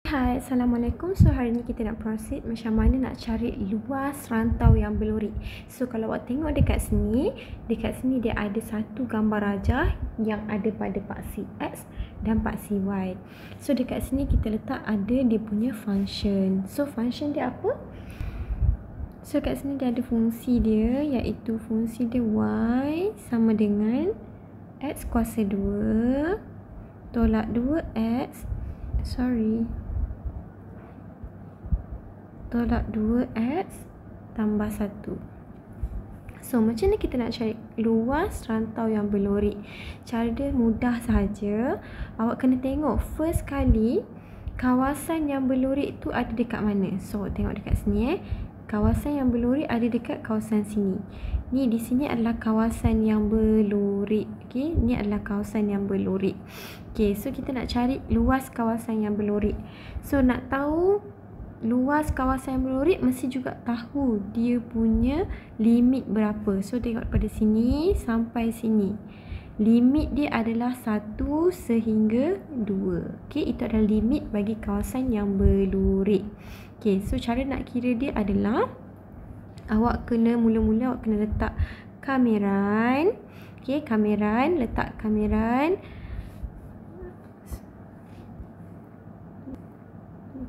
Hai, Assalamualaikum. So, hari ni kita nak proceed macam mana nak cari luas rantau yang berlori. So, kalau awak tengok dekat sini dia ada satu gambar rajah yang ada pada paksi X dan paksi Y. So, dekat sini kita letak ada dia punya function. So, function dia apa? So, dekat sini dia ada fungsi dia, iaitu fungsi dia Y sama dengan X kuasa 2 tolak 2X tolak 2X tambah 1. So, macam mana kita nak cari luas rantau yang berlori? Cara dia mudah sahaja. Awak kena tengok first kali kawasan yang berlori tu ada dekat mana. So, tengok dekat sini kawasan yang berlori ada dekat kawasan sini. Ni di sini adalah kawasan yang berlori. Okey, ni adalah kawasan yang berlori. Okey, so kita nak cari luas kawasan yang berlori. So, nak tahu luas kawasan yang berlori, mesti juga tahu dia punya limit berapa. So, tengok pada sini sampai sini. Limit dia adalah 1 sehingga 2. Okey, itu adalah limit bagi kawasan yang berlori. Okey, so cara nak kira dia adalah mula-mula awak kena letak kameran. Okey, letak kameran.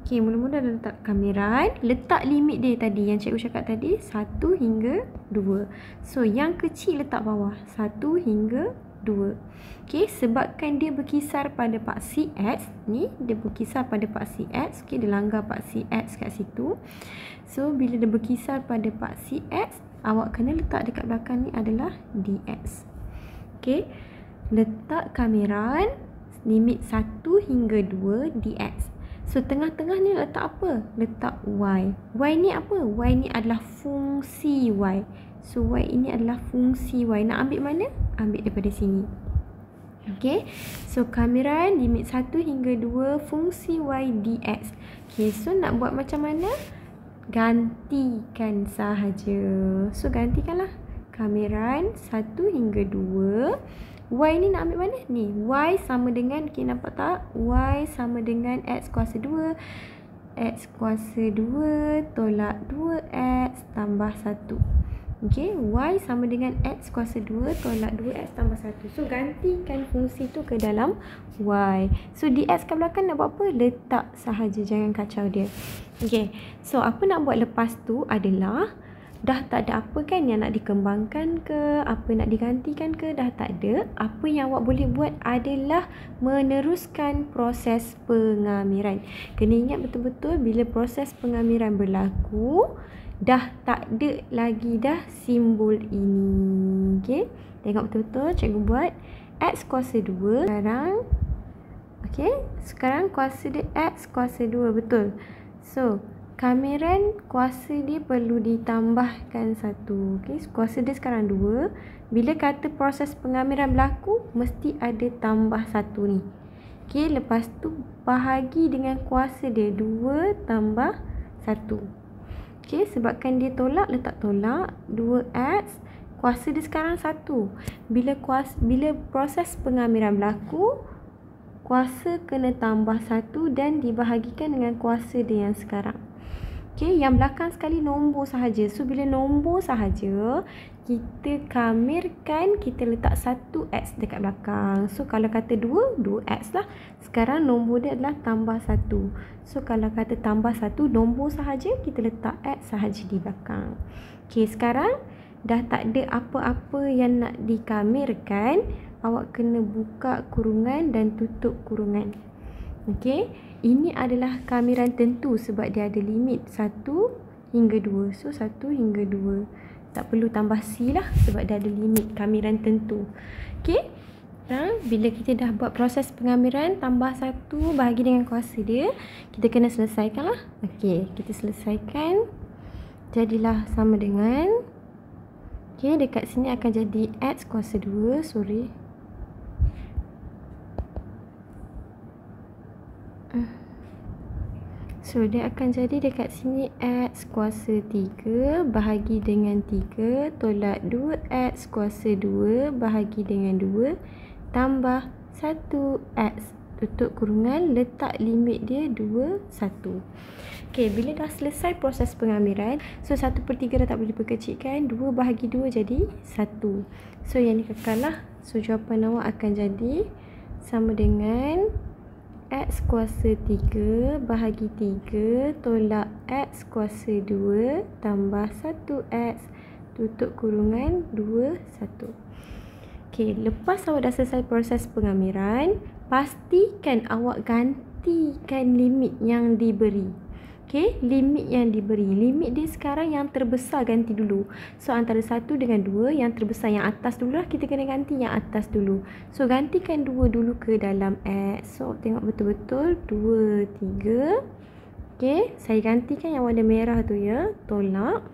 Okey, mula-mula letak kameran, letak limit dia tadi yang cikgu cakap tadi 1 hingga 2. So, yang kecil letak bawah 1 hingga 2. Okey, sebabkan dia berkisar pada paksi X, ni dia berkisar pada paksi X. Okey, dia langgar paksi X kat situ. So, bila dia berkisar pada paksi X, awak kena letak dekat belakang ni adalah dx. Okey, letak kameran limit 1 hingga 2 dx. So, tengah-tengah ni letak apa? Letak Y. Y ni apa? Y ni adalah fungsi Y. So, Y ini adalah fungsi Y. Nak ambil mana? Ambil daripada sini. Okey. So, kameran limit 1 hingga 2 fungsi Y dx. Okey, so nak buat macam mana? Gantikan sahaja. So, gantikanlah. Kameran 1 hingga 2. Y ni nak ambil mana? Ni, Y sama dengan, okay, nampak tak? Y sama dengan X kuasa 2. X kuasa 2 tolak 2X tambah 1. Okay, Y sama dengan X kuasa 2 tolak 2X tambah 1. So, gantikan fungsi tu ke dalam Y. So, dx kat belakang nak buat apa? Letak sahaja, jangan kacau dia. Okay, so apa nak buat lepas tu adalah dah tak ada apa kan yang nak dikembangkan ke, apa nak digantikan ke, dah tak ada. Apa yang awak boleh buat adalah meneruskan proses pengamiran. Kena ingat betul-betul bila proses pengamiran berlaku, dah tak ada lagi dah simbol ini. Okey, tengok betul-betul cikgu buat X kuasa 2 sekarang. Okey, sekarang kuasa dia X kuasa 2, betul. So, kameran kuasa dia perlu ditambahkan 1. Okey, kuasa dia sekarang 2. Bila kata proses pengamiran berlaku, mesti ada tambah 1 ni. Okey, lepas tu bahagi dengan kuasa dia 2 tambah 1. Okey, sebabkan dia tolak, letak tolak 2x. Kuasa dia sekarang 1. Bila proses pengamiran berlaku, kuasa kena tambah 1 dan dibahagikan dengan kuasa dia yang sekarang. Okey, yang belakang sekali nombor sahaja. So, bila nombor sahaja, kita kamirkan, kita letak 1x dekat belakang. So, kalau kata 2, 2x lah. Sekarang nombor dia adalah tambah 1. So, kalau kata tambah 1, nombor sahaja, kita letak x sahaja di belakang. Okey, sekarang dah tak ada apa-apa yang nak dikamirkan. Awak kena buka kurungan dan tutup kurungan. Okey, ini adalah kamiran tentu sebab dia ada limit 1 hingga 2. So, 1 hingga 2. Tak perlu tambah C lah sebab dia ada limit kamiran tentu. Okey, sekarang bila kita dah buat proses pengamiran, tambah 1 bahagi dengan kuasa dia, kita kena selesaikan lah. Okey, kita selesaikan. Jadilah sama dengan, okey, dekat sini akan jadi X kuasa 2, So, dia akan jadi dekat sini X kuasa 3 bahagi dengan 3 tolak 2X kuasa 2 bahagi dengan 2 tambah 1X tutup kurungan, letak limit dia 2, 1. Okey, bila dah selesai proses pengamiran, so 1/3 dah tak boleh diperkecilkan, 2 bahagi 2 jadi 1. So yang ni kekal lah. So jawapan awak akan jadi sama dengan X kuasa 3 bahagi 3 tolak X kuasa 2 tambah 1X tutup kurungan 2, 1. Okey, lepas awak dah selesai proses pengamiran, pastikan awak gantikan limit yang diberi. Okey, limit yang diberi. Limit dia sekarang yang terbesar ganti dulu. So, antara 1 dengan 2, yang terbesar yang atas dulu lah. Kita kena ganti yang atas dulu. So, gantikan 2 dulu ke dalam X. So, tengok betul-betul. 2, 3. Okey, saya gantikan yang warna merah tu ya. Tolak.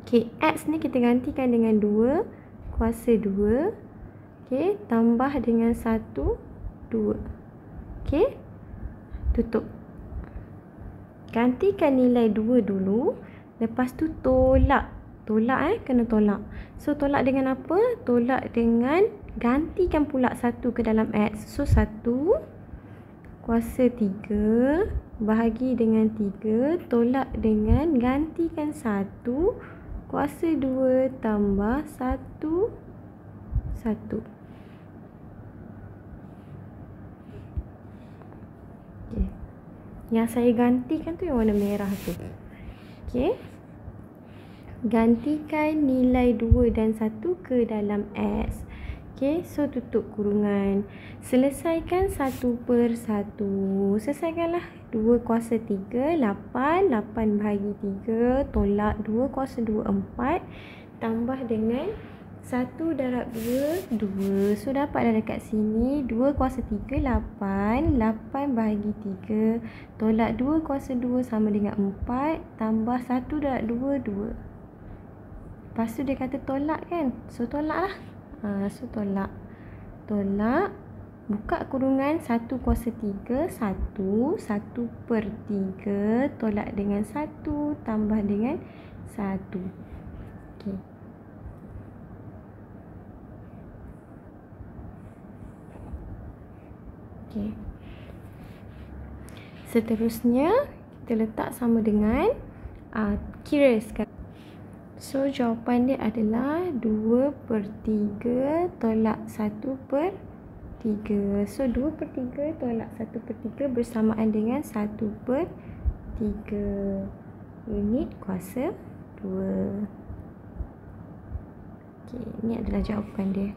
Okey, X ni kita gantikan dengan 2 kuasa 2. Okey, tambah dengan 1, 2. Okey, tutup. Gantikan nilai 2 dulu. Lepas tu tolak. Tolak kena tolak. So, tolak dengan apa? Tolak dengan gantikan pula 1 ke dalam X. So, 1 kuasa 3 bahagi dengan 3. Tolak dengan gantikan 1 kuasa 2 tambah 1, 1. Okay. Yang saya gantikan tu yang warna merah tu. Okey. Gantikan nilai 2 dan 1 ke dalam X. Okey, so tutup kurungan. Selesaikan 1/1. Selesaikanlah. 2 kuasa 3, 8. 8 bahagi 3. Tolak 2 kuasa 2, 4. Tambah dengan 1 darab 2, 2. So, dapat dah dekat sini. 2 kuasa 3, 8. 8 bahagi 3. Tolak 2 kuasa 2 sama dengan 4. Tambah 1 darab 2, 2. Lepas tu dia kata tolak kan. So, tolak lah. So, tolak. Tolak. Buka kurungan 1 kuasa 3. 1. 1/3. Tolak dengan 1. Tambah dengan 1. Okey. Okay. Seterusnya kita letak sama dengan kira sekarang. So jawapan dia adalah 2/3 tolak 1/3. So 2/3 tolak 1/3 bersamaan dengan 1/3 unit kuasa 2. Okay, ini adalah jawapan dia.